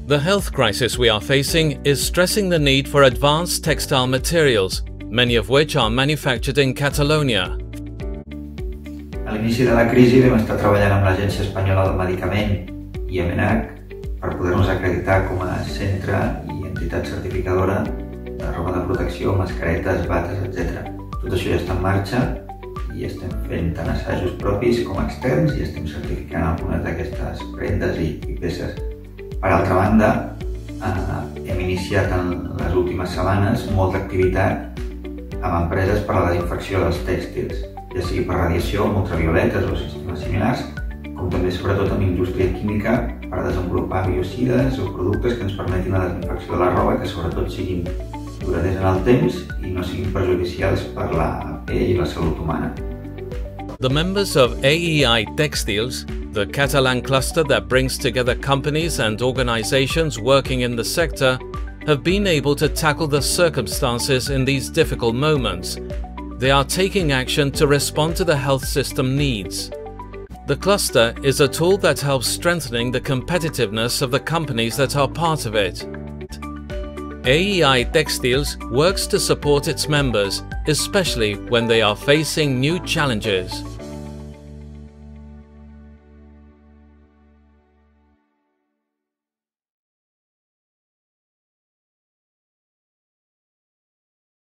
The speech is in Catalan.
The health crisis we are facing is stressing the need for advanced textile materials, many of which are manufactured in Catalonia. A l'inici de la crisi vam estar treballant amb l'Agència Espanyola del Medicament i EMENAC per poder-nos acreditar com a centre i entitat certificadora de roba de protecció, mascaretes, bates, etc. Tot això ja està en marxa i estem fent tant assajos propis com externs i estem certificant algunes d'aquestes prendes i peces. Per altra banda, hem iniciat en les últimes setmanes molta activitat amb empreses per a la desinfecció dels tèxtils, ja sigui per radiació, ultravioletes o sistemes similars, com també sobretot amb indústria química per desenvolupar biocides o productes que ens permetin la desinfecció de la roba que sobretot siguin duradors en el temps i no siguin perjudicials per la pell i la salut humana. The members of AEI TèXTILS, the Catalan cluster that brings together companies and organizations working in the sector, have been able to tackle the circumstances in these difficult moments. They are taking action to respond to the health system needs. The cluster is a tool that helps strengthening the competitiveness of the companies that are part of it. AEI TèXTILS works to support its members, especially when they are facing new challenges.